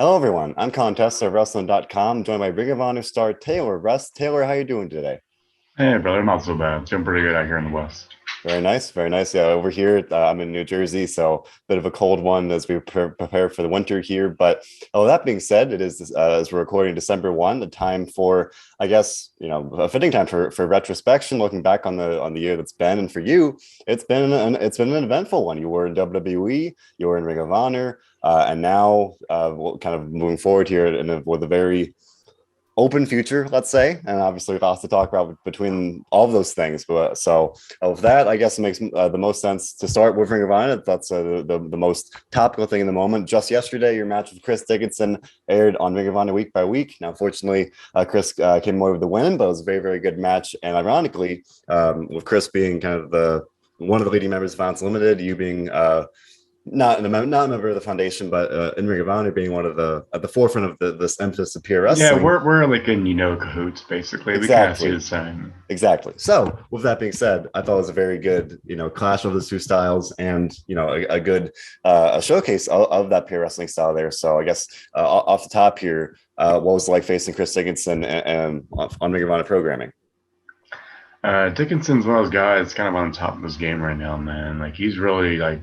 Hello, everyone. I'm Colin Tessier of WrestleZone.com, joined by Ring of Honor star Taylor. Taylor, how you doing today? Hey, brother, not so bad. Doing pretty good out here in the West. Very nice, very nice. Yeah, over here, I'm in New Jersey, so a bit of a cold one as we prepare for the winter here. But that being said, it is as we're recording December 1, the time for, I guess, a fitting time for retrospection, looking back on the year that's been. And for you, it's been an eventful one. You were in WWE, you were in Ring of Honor, and now kind of moving forward here with a very open future, let's say, and obviously we've also to talk about between all of those things. But with that, I guess it makes the most sense to start with Ring of Honor. That's the most topical thing in the moment. Just yesterday, your match with Chris Dickinson aired on Ring of Honor Week by Week. Now, unfortunately, Chris came away with the win, but it was a very, very good match. And ironically, with Chris being kind of the one of the leading members of Violence Limited, you being not a member of the foundation, but in Ring of Honor being one of the at the forefront of this emphasis of pure Yeah, wrestling. we're like in cahoots basically. We kind of see Exactly. the same. Exactly. So, with that being said, I thought it was a very good, clash of the two styles, and a good a showcase of that pure wrestling style there. So, I guess off the top here, what was it like facing Chris Dickinson and on Ring of Honor programming? Dickinson's one of those guys kind of on top of his game right now, man. Like he's really like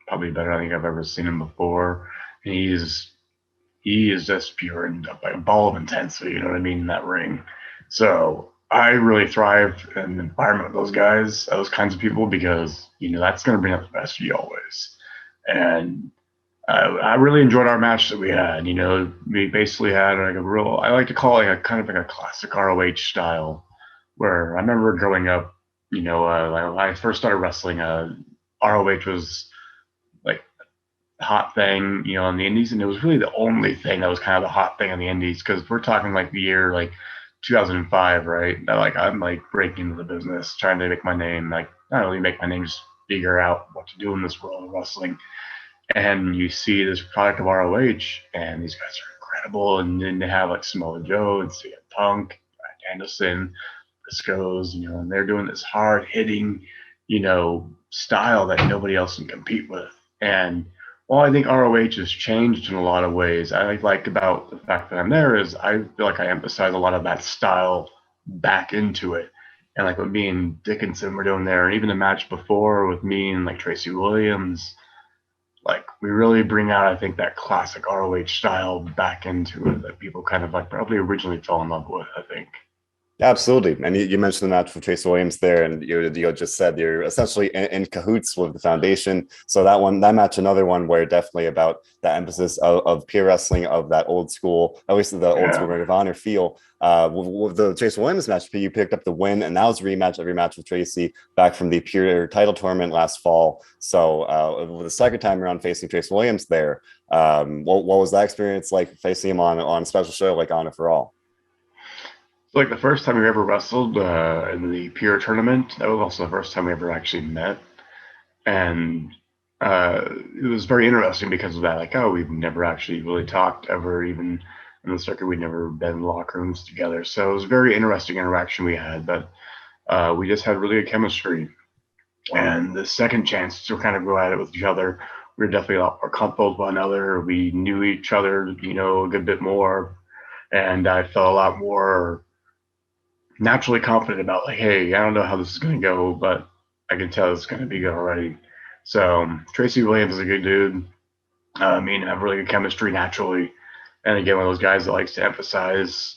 probably better than I think I've ever seen him before. And he is just pure and like a ball of intensity, you know what I mean, in that ring. So I really thrive in an environment with those guys, those kinds of people, because that's gonna bring out the best of you always. And I really enjoyed our match that we had. We basically had like a real, I like to call it like a kind of like a classic ROH style, where I remember growing up, like when I first started wrestling, ROH was like the hot thing, in the Indies, and it was really the only thing that was kind of the hot thing in the Indies, because we're talking like the year like 2005, right? That like I'm like breaking into the business, trying to make my name, like not only make my name, just figure out what to do in this world of wrestling. And you see this product of ROH, and these guys are incredible. And then they have like Samoa Joe and CM Punk, Anderson, Briscoes, and they're doing this hard hitting, style that nobody else can compete with. And while I think ROH has changed in a lot of ways, I like about the fact that I'm there is I feel like I emphasize a lot of that style back into it. And like with me and Dickinson, we're doing there, and even the match before with me and like Tracy Williams, like we really bring out, I think, that classic ROH style back into it that people kind of like probably originally fell in love with, I think. Absolutely. And you mentioned the match with Trace Williams there, and you just said you're essentially in cahoots with the foundation. So that match, another one where definitely about the emphasis of pure wrestling, of that old school, at least the old school Yeah. Ring of Honor feel. With the Trace Williams match, you picked up the win, and that was a rematch with Tracy back from the pure title tournament last fall. So with the second time around facing Trace Williams there, what was that experience like facing him on a special show like Honor for All? So, like the first time we ever wrestled in the Pure tournament, that was also the first time we ever actually met. And it was very interesting because of that. Like, oh, we've never actually really talked ever, even in the circuit. We'd never been in locker rooms together. So it was a very interesting interaction we had, but we just had really good chemistry. And the second chance to kind of go at it with each other, we were definitely a lot more comfortable with one another. We knew each other, a good bit more. And I felt a lot more naturally confident about like, hey, I don't know how this is going to go, but I can tell it's going to be good already. So Tracy Williams is a good dude. Me and him have really good chemistry naturally, and again, one of those guys that likes to emphasize,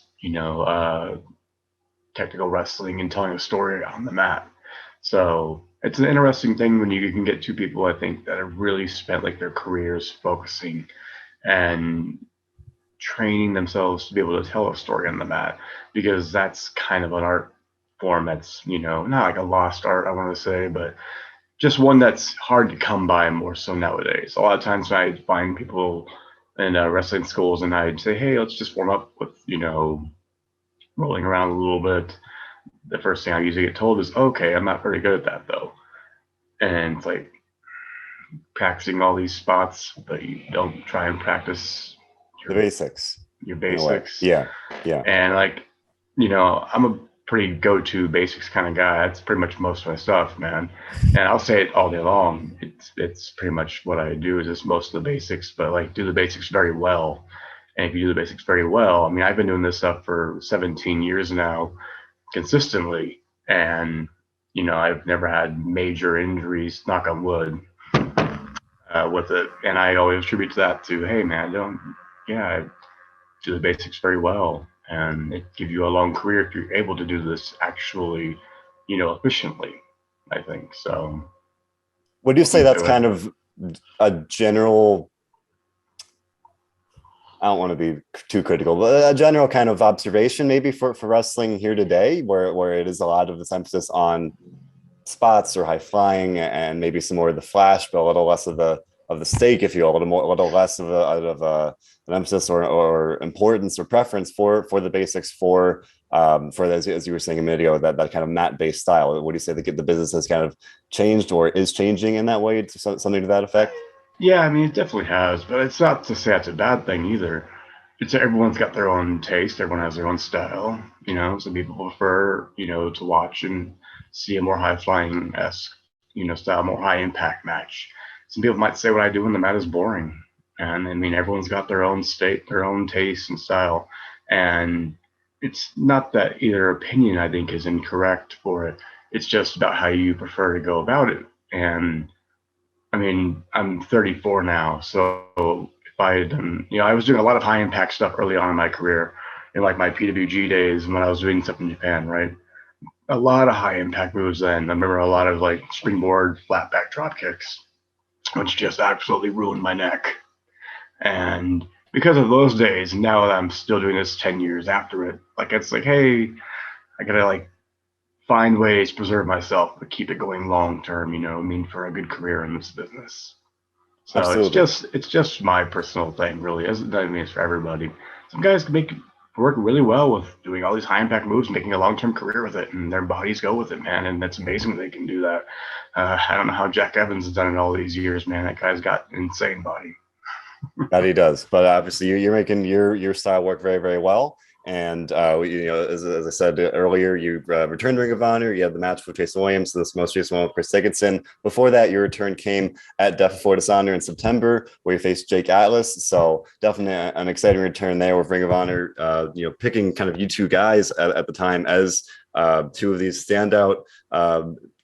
technical wrestling and telling a story on the mat. So it's an interesting thing when you can get two people, I think, that have really spent like their careers focusing and training themselves to be able to tell a story on the mat, because that's kind of an art form that's not like a lost art, I want to say, but just one that's hard to come by more so nowadays. A lot of times I find people in wrestling schools and I'd say, hey, let's just warm up with rolling around a little bit. The first thing I usually get told is, okay, I'm not very good at that though. And it's like practicing all these spots, but you don't try and practice The your basics, your in a way. basics. Yeah, yeah. And like, I'm a pretty go-to basics kind of guy. That's pretty much most of my stuff, man. And I'll say it all day long. It's pretty much what I do is just most of the basics, but like do the basics very well. And if you do the basics very well, I mean, I've been doing this stuff for 17 years now consistently, and I've never had major injuries, knock on wood, with it. And I always attribute to that to, hey man, I do the basics very well, and it give you a long career if you're able to do this actually, efficiently. I think so. Would you say that's Do it. kind of a general, I don't want to be too critical, but a general kind of observation maybe for wrestling here today, where it is a lot of this emphasis on spots or high flying and maybe some more of the flash, but a little less of the stake, if you will, a little less of an emphasis or importance or preference for the basics for as you were saying a minute ago, that kind of mat based style. What do you say the business has kind of changed or is changing in that way to something to that effect? Yeah, I mean, it definitely has, but it's not to say that's a bad thing either. It's everyone's got their own taste. Everyone has their own style. Some people prefer, to watch and see a more high flying esque, style, more high impact match. Some people might say what I do when the mat is boring, and I mean, everyone's got their own state, their own taste and style, and it's not that either opinion I think is incorrect for it. It's just about how you prefer to go about it, and I mean, I'm 34 now, so if I had done, I was doing a lot of high impact stuff early on in my career, in like my PWG days when I was doing stuff in Japan, right? A lot of high impact moves then. I remember a lot of like springboard flat back drop kicks, which just absolutely ruined my neck. And because of those days, now that I'm still doing this 10 years after it, like it's like, hey, I gotta like find ways to preserve myself, but keep it going long term, I mean, for a good career in this business. So Absolutely. it's just my personal thing, really. It doesn't mean it's for everybody. Some guys can work really well with doing all these high impact moves, making a long term career with it, and their bodies go with it, man. And it's amazing they can do that. I don't know how Jack Evans has done it all these years, man. That guy's got an insane body. That he does, but obviously you're making your style work very very well. And as I said earlier, you returned to Ring of Honor. You had the match with Jason Williams, this most recent one with Chris Dickinson. Before that, your return came at Death Before Dishonor in September, where you faced Jake Atlas. So definitely an exciting return there with Ring of Honor. Picking kind of you two guys at the time as two of these standout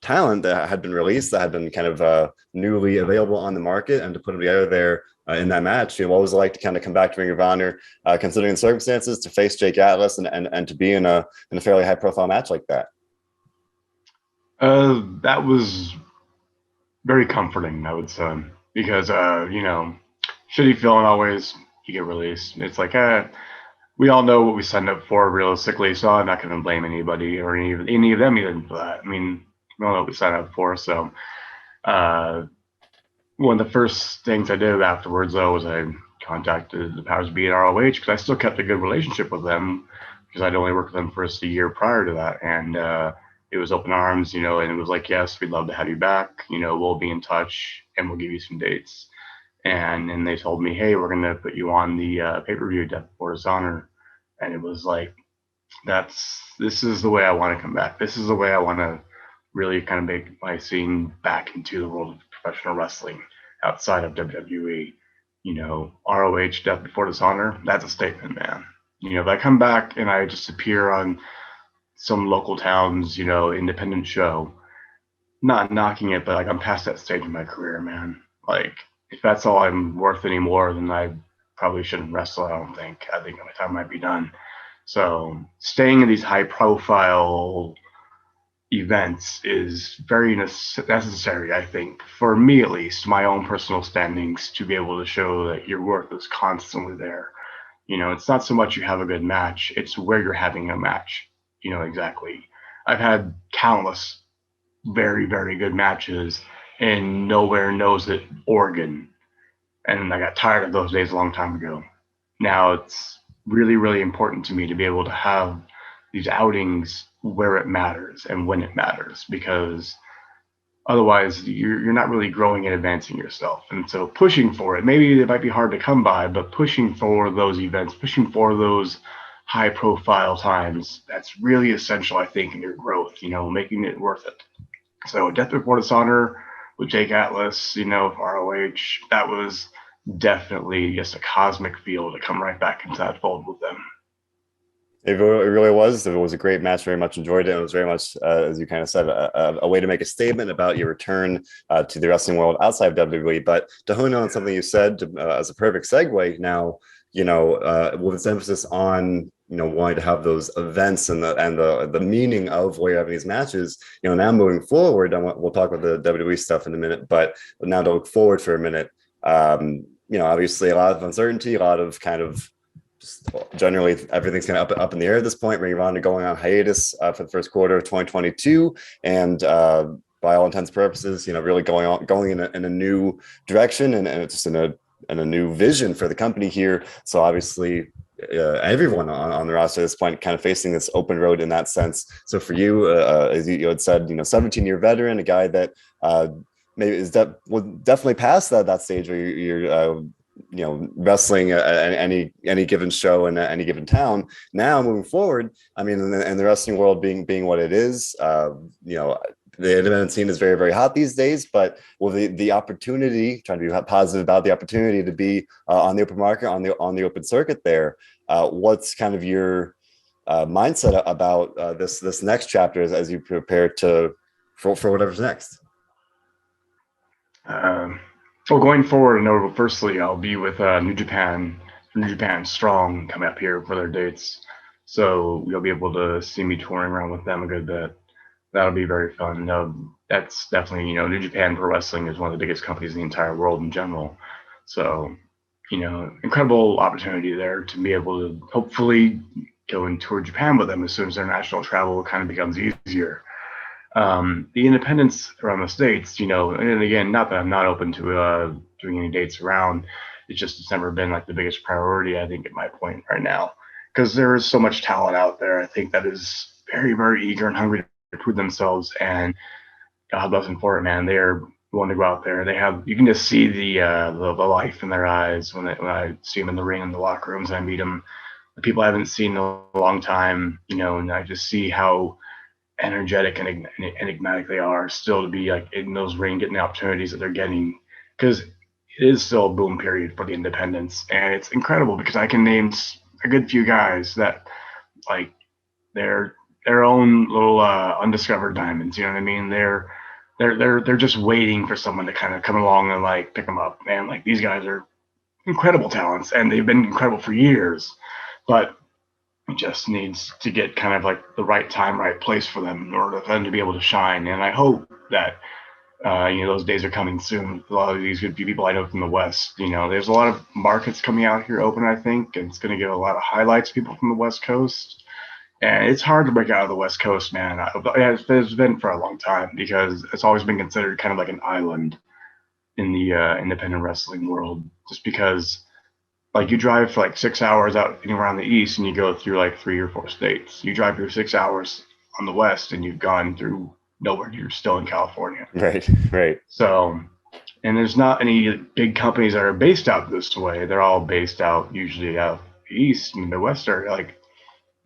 talent that had been released, that had been kind of newly available on the market, and to put them together there in that match. What was it like to kind of come back to Ring of Honor, considering the circumstances, to face Jake Atlas and to be in a fairly high profile match like that? That was very comforting, I would say, because shitty feeling always you get released. It's like we all know what we signed up for realistically, so I'm not going to blame anybody or any of them even for that. I mean, we all know what we signed up for. So one of the first things I did afterwards, though, was I contacted the powers be at ROH, because I still kept a good relationship with them, because I'd only worked with them for a year prior to that. And it was open arms, and it was like, yes, we'd love to have you back. We'll be in touch and we'll give you some dates. And then they told me, hey, we're going to put you on the pay-per-view Death Before Dishonor. And it was like, this is the way I want to come back. This is the way I want to really kind of make my scene back into the world of professional wrestling outside of WWE. ROH Death Before Dishonor, that's a statement, man. If I come back and I just appear on some local town's, independent show, not knocking it, but like I'm past that stage in my career, man. Like if that's all I'm worth anymore, then I probably shouldn't wrestle. I don't think. I think my time might be done. So staying in these high profile events is very necessary, I think, for me at least, my own personal standings, to be able to show that your worth is constantly there. It's not so much you have a good match, it's where you're having a match. Exactly. I've had countless very, very good matches in nowhere knows it, Oregon. And I got tired of those days a long time ago. Now it's really, really important to me to be able to have these outings where it matters and when it matters, because otherwise you're not really growing and advancing yourself. And so pushing for it, maybe it might be hard to come by, but pushing for those events, pushing for those high profile times, that's really essential, I think, in your growth, making it worth it. So Death Before Dishonor with Jake Atlas, for ROH, that was definitely just a cosmic feel to come right back into that fold with them. It really was. It was a great match. Very much enjoyed it. It was very much, as you kind of said, a way to make a statement about your return to the wrestling world outside of WWE. But to hone in on something you said as a perfect segue now, with its emphasis on wanting to have those events and the meaning of where you're having these matches. Now moving forward, we'll talk about the WWE stuff in a minute. But now to look forward for a minute, obviously a lot of uncertainty, a lot of kind of generally everything's kind of up in the air at this point. Ring of Honor going on hiatus for the first quarter of 2022, and by all intents and purposes, really going in a new direction, and it's just in a new vision for the company here. So obviously, everyone on the roster at this point kind of facing this open road in that sense. So for you, as you had said, 17-year veteran, a guy that maybe will definitely past that stage where you're wrestling at any given show in any given town. Now moving forward, I mean, and the wrestling world being what it is, the independent scene is very, very hot these days, but the opportunity, trying to be positive about the opportunity to be on the open market, on the open circuit there, what's kind of your mindset about this next chapter as you prepare for whatever's next? Well, going forward, firstly, I'll be with New Japan Strong coming up here for their dates. So you'll be able to see me touring around with them a good bit. That'll be very fun. That's definitely, New Japan Pro Wrestling is one of the biggest companies in the entire world in general. So, incredible opportunity there to be able to hopefully go and tour Japan with them as soon as their national travel kind of becomes easier. The independents around the States, and again, not that I'm not open to doing any dates around. It's just it's never been like the biggest priority, I think, at my point right now, because there is so much talent out there. I think that is very, very eager and hungry to prove themselves, and God bless them for it, man. They're willing to go out there. You can just see the life in their eyes when I see them in the ring, in the locker rooms, and I meet them. The people I haven't seen in a long time, and I just see how energetic and enigmatic they are still to be like in those ring, getting the opportunities that they're getting, because it is still a boom period for the independents, and it's incredible because I can name a good few guys that like they're their own little undiscovered diamonds. You know what I mean? They're just waiting for someone to kind of come along and like pick them up. And like these guys are incredible talents, and they've been incredible for years, but it just needs to get kind of like the right time, right place for them in order for them to be able to shine. And I hope that those days are coming soon. A lot of these good people I know from the West, there's a lot of markets coming out here open, I think, and it's going to give a lot of highlights to people from the West Coast. And it's hard to break out of the West Coast, man. It's been for a long time because it's always been considered kind of like an island in the independent wrestling world, just because like you drive for like 6 hours out around the East and you go through like 3 or 4 states. You drive through 6 hours on the West and you've gone through nowhere. You're still in California. Right. So, and there's not any big companies that are based out this way. They're all based out usually out East, and the West are like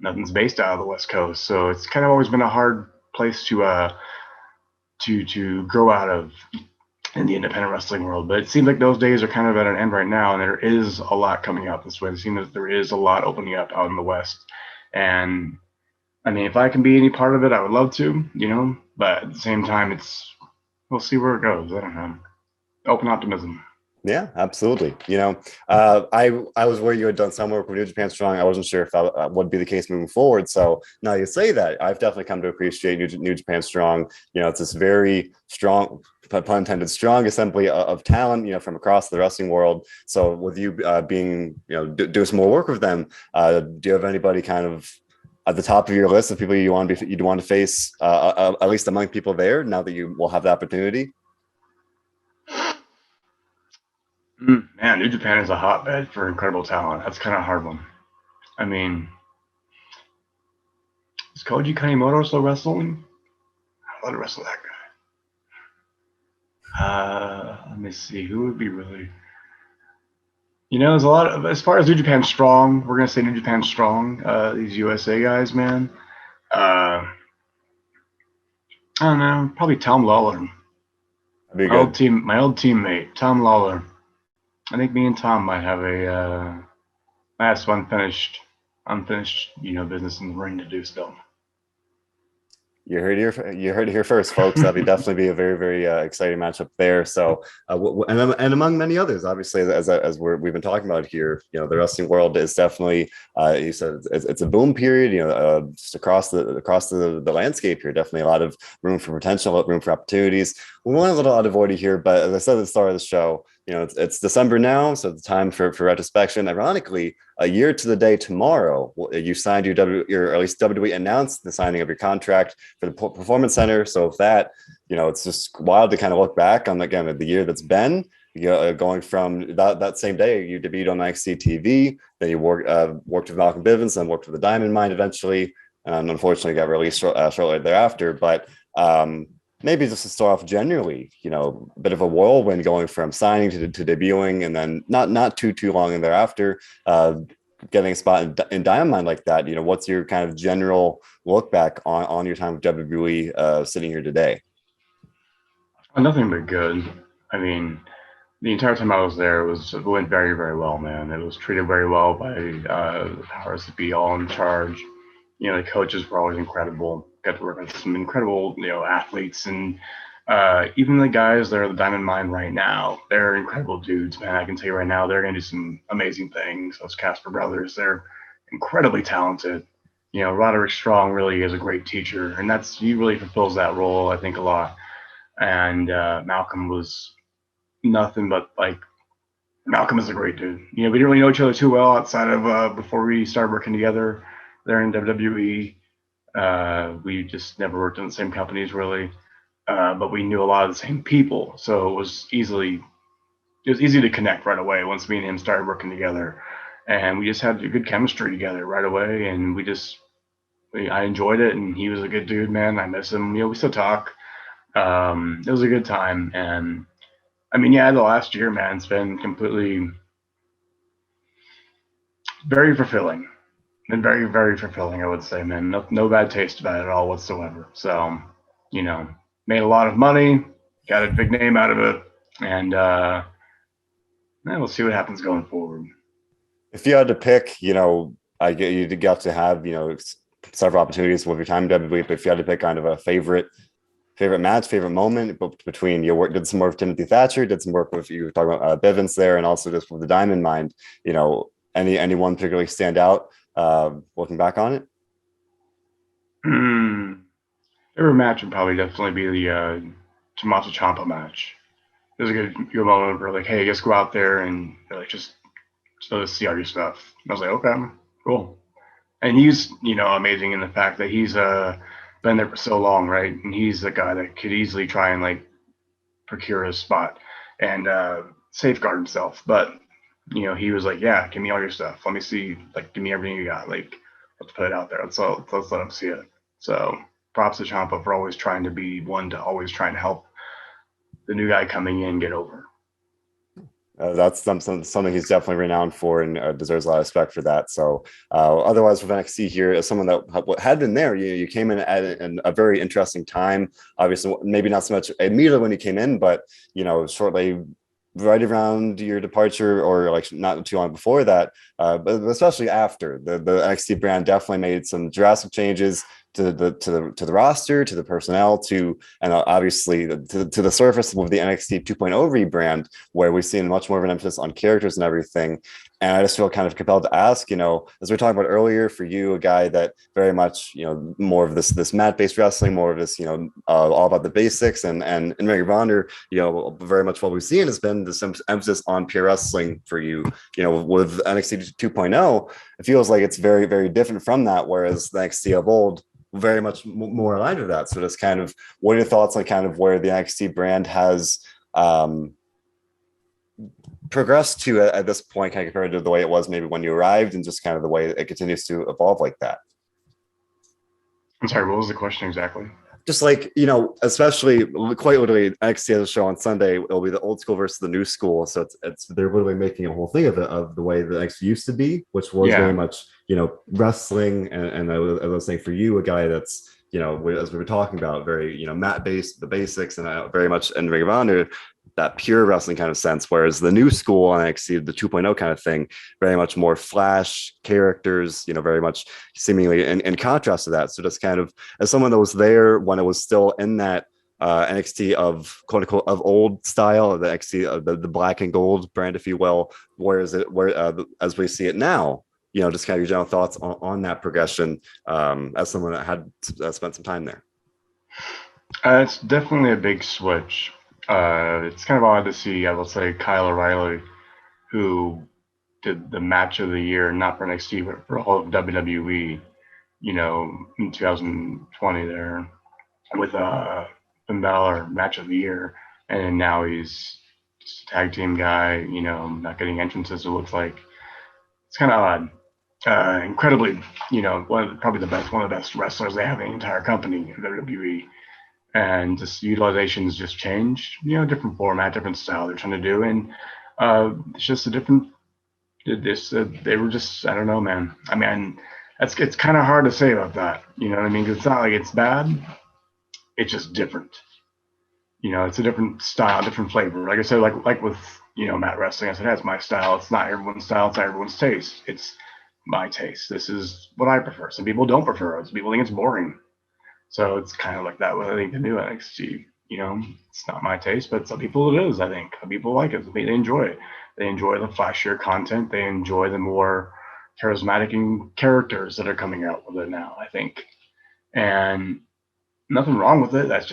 nothing's based out of the West Coast. So it's kind of always been a hard place to grow out of in the independent wrestling world. But it seems like those days are kind of at an end right now, and there is a lot coming out this way. It seems that there is a lot opening up out in the West. And I mean, if I can be any part of it, I would love to, but at the same time, we'll see where it goes. I don't know. Open optimism. Yeah, absolutely. I was worried you had done some work with New Japan Strong. I wasn't sure if that would be the case moving forward. So now you say that, I've definitely come to appreciate New Japan Strong. It's this very strong, pun intended, strong assembly of talent, from across the wrestling world. So with you being, do some more work with them, do you have anybody kind of at the top of your list of people you'd want to face, at least among people there, now that you will have the opportunity? Man, New Japan is a hotbed for incredible talent. That's kind of a hard one. I mean, is Koji Kanemoto still wrestling? I'd love to wrestle that guy. Let me see. Who would be really... there's a lot of... As far as New Japan Strong, we're going to say New Japan Strong. These USA guys, man. I don't know. Probably Tom Lawler. My old teammate, Tom Lawler. I think me and Tom might have a last unfinished, business in the ring to do still. You heard it here first, folks. That'd definitely be a very, very exciting matchup there. So, and among many others, obviously, as we've been talking about here, the wrestling world is definitely, you said it's a boom period. Just across the landscape here, definitely a lot of room for potential, room for opportunities. We went a little out of order here, but as I said at the start of the show, it's December now, so it's time for retrospection. Ironically, a year to the day tomorrow, you signed or at least WWE announced the signing of your contract for the Performance Center. So if that, it's just wild to kind of look back on, again, the year that's been, going from that same day, you debuted on NXT TV, then you worked with Malcolm Bivens, then worked with the Diamond Mine eventually, and unfortunately got released shortly thereafter. But maybe just to start off generally, a bit of a whirlwind going from signing to debuting, and then not too long and thereafter, getting a spot in Diamond like that. What's your kind of general look back on your time with WWE sitting here today? Nothing but good. I mean, the entire time I was there, it went very, very well, man. It was treated very well by the powers that be, all in charge. The coaches were always incredible. Got to work with some incredible, athletes, and even the guys that are the Diamond Mine right now, they're incredible dudes, man. I can tell you right now, they're going to do some amazing things. Those Casper brothers, they're incredibly talented. Roderick Strong really is a great teacher, and he really fulfills that role, I think, a lot. And Malcolm was nothing but like, Malcolm is a great dude. We didn't really know each other too well outside of before we started working together there in WWE. We just never worked in the same companies really, but we knew a lot of the same people, so it was easy to connect right away once me and him started working together, and we just had good chemistry together right away, and I enjoyed it, and he was a good dude, man. I miss him. We still talk. It was a good time, and I mean, yeah, the last year, man, it's been completely very fulfilling. Been very, very fulfilling, I would say, man. No bad taste about it at all whatsoever. So, made a lot of money, got a big name out of it, and we'll see what happens going forward. If you had to pick, I get you got to have, several opportunities with your time in WWE, but if you had to pick kind of a favorite match, favorite moment between your work, did some work with Timothy Thatcher, did some work with, you were talking about Bivens there, and also just with the Diamond Mine, anyone particularly stand out looking back on it? Favorite match would probably definitely be the Tommaso Ciampa match. It was a good moment where like, hey, just go out there and like just let's see all your stuff. And I was like, okay, cool. And he's amazing in the fact that he's been there for so long, right? And he's the guy that could easily try and like procure his spot and safeguard himself. But he was like, yeah, give me all your stuff. Let me see, like, give me everything you got. Like, let's put it out there. Let's let him see it. So props to Ciampa for always trying to be one to always trying to help the new guy coming in get over. That's something he's definitely renowned for, and deserves a lot of respect for that. So otherwise with NXT here, as someone that had been there, you came in at a very interesting time. Obviously, maybe not so much immediately when you came in, but shortly right around your departure, or like not too long before that, but especially after the NXT brand definitely made some drastic changes to the roster, to the personnel, and obviously to the surface with the NXT 2.0 rebrand, where we've seen much more of an emphasis on characters and everything. And I just feel kind of compelled to ask, as we were talking about earlier, for you, a guy that very much, more of this mat-based wrestling, more of this, all about the basics, and in Ring of Honor, very much what we've seen has been this emphasis on pure wrestling for you. With NXT 2.0, it feels like it's very, very different from that, whereas the NXT of old very much more aligned with that. So just kind of, what are your thoughts on kind of where the NXT brand has progressed to at this point, kind of compared to the way it was maybe when you arrived, and just kind of the way it continues to evolve like that? I'm sorry, what was the question exactly? Just like, especially quite literally, NXT has a show on Sunday. It'll be the old school versus the new school. So it's they're literally making a whole thing of it, of the way the NXT used to be, which was very much, wrestling. And I was saying, for you, a guy that's, as we were talking about, very, mat based, the basics, and very much in Ring of Honor, that pure wrestling kind of sense, whereas the new school on NXT, the 2.0 kind of thing, very much more flash characters, very much seemingly in contrast to that. So just kind of as someone that was there when it was still in that NXT of quote unquote of old style, the NXT the black and gold brand, if you will, as we see it now, just kind of your general thoughts on that progression as someone that had spent some time there. It's definitely a big switch. It's kind of odd to see, I will say, Kyle O'Reilly, who did the match of the year, not for NXT, but for all of WWE, in 2020 there with Finn Balor, match of the year. And now he's just a tag team guy, not getting entrances, it looks like. It's kind of odd. Incredibly, one of the best wrestlers they have in the entire company, WWE. And just utilizations just changed, different format, different style they're trying to do, and it's just a different. They were just, I don't know, man. I mean, it's kind of hard to say about that, you know what I mean? 'Cause it's not like it's bad, it's just different. It's a different style, different flavor. Like I said, like with Matt Wrestling, I said that's my style. It's not everyone's style. It's not everyone's taste. It's my taste. This is what I prefer. Some people don't prefer it. Some people think it's boring. So it's kind of like that with, I think, the new NXT. It's not my taste, but some people it is, I think. Some people like it. They enjoy it. They enjoy the flashier content. They enjoy the more charismatic characters that are coming out with it now, I think. And nothing wrong with it. That's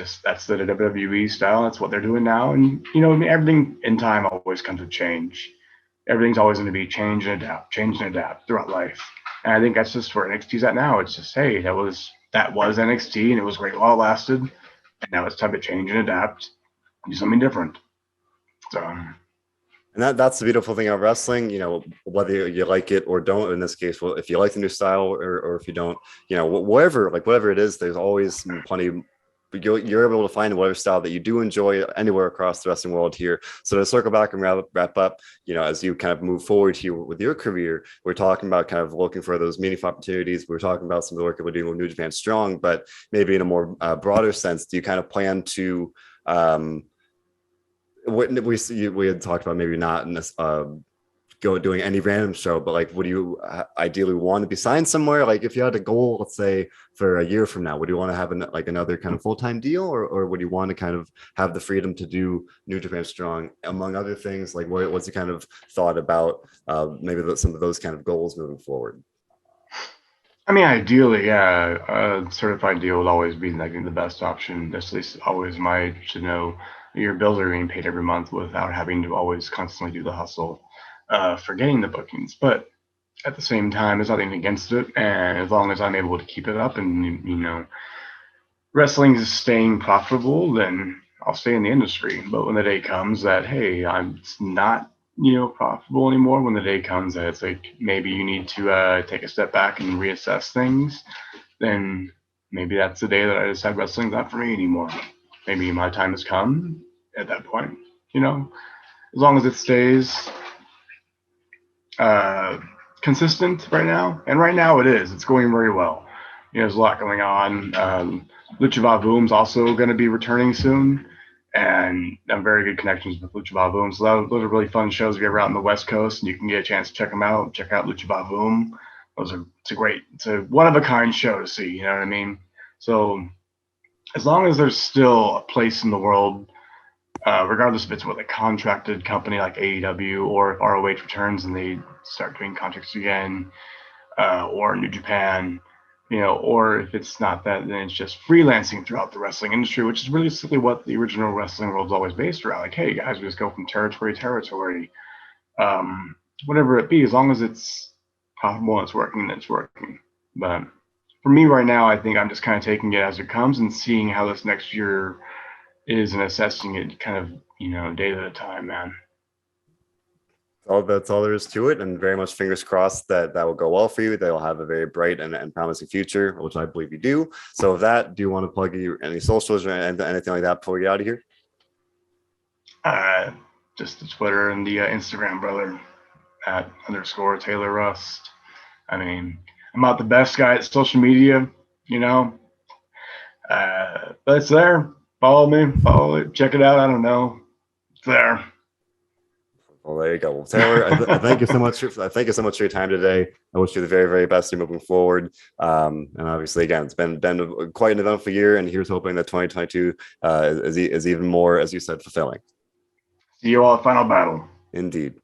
the WWE style. That's what they're doing now. And, everything in time always comes with change. Everything's always going to be change and adapt throughout life. And I think that's just where NXT's at now. It's just, hey, that was NXT, and it was great while it lasted, and now it's time to change and adapt, and do something different. So, and that's the beautiful thing of wrestling. Whether you like it or don't. In this case, well, if you like the new style or if you don't, whatever it is, there's always plenty. You're able to find whatever style that you do enjoy anywhere across the wrestling world here. So to circle back and wrap up, as you kind of move forward here with your career, we're talking about kind of looking for those meaningful opportunities. We're talking about some of the work that we're doing with New Japan Strong, but maybe in a more broader sense, do you kind of plan to, we had talked about maybe not in this, doing any random show, but would you ideally want to be signed somewhere? Like if you had a goal, let's say for a year from now, would you want to have another kind of full-time deal, or would you want to kind of have the freedom to do New Japan Strong among other things? What's your kind of thought about maybe some of those kind of goals moving forward? I mean, ideally, yeah, a certified deal would always be, I think, the best option. That's at least always to know your bills are being paid every month without having to always constantly do the hustle for getting the bookings. But at the same time, there's nothing against it, and as long as I'm able to keep it up and wrestling is staying profitable, then I'll stay in the industry. But when the day comes that, hey, I'm not profitable anymore, when the day comes that it's like maybe you need to take a step back and reassess things, then maybe that's the day that I decide wrestling's not for me anymore. Maybe my time has come at that point. As long as it stays consistent right now, and right now it is. It's going very well. There's a lot going on. Lucha Vavoom's also going to be returning soon, and I'm very good connections with Lucha Vavoom. So those are really fun shows if you're ever out on the West Coast and you can get a chance to check them out. Check out Lucha Vavoom. It's a one-of-a-kind show to see. You know what I mean? So as long as there's still a place in the world, regardless if it's with a contracted company like AEW, or if ROH returns and they start doing contracts again, or New Japan, or if it's not that, then it's just freelancing throughout the wrestling industry, which is really simply what the original wrestling world is always based around. Like, hey guys, we just go from territory to territory, whatever it be, as long as it's profitable and it's working, then it's working. But for me right now, I think I'm just kind of taking it as it comes and seeing how this next year is and assessing it kind of, day at a time, man. That's all there is to it, and very much fingers crossed that will go well for you. That will have a very bright and promising future, which I believe you do. So with that, do you want to plug any socials or anything like that before we get out of here? Just the Twitter and the Instagram, brother, at _Taylor Rust. I mean, I'm not the best guy at social media, but it's there. Follow me, check it out. I don't know. There. Well, there you go. Well, Taylor, I thank you so much. Thank you so much for your time today. I wish you the very, very best in moving forward. And obviously, again, it's been quite an eventful year, and here's hoping that 2022 is even more, as you said, fulfilling. See you all at Final Battle. Indeed.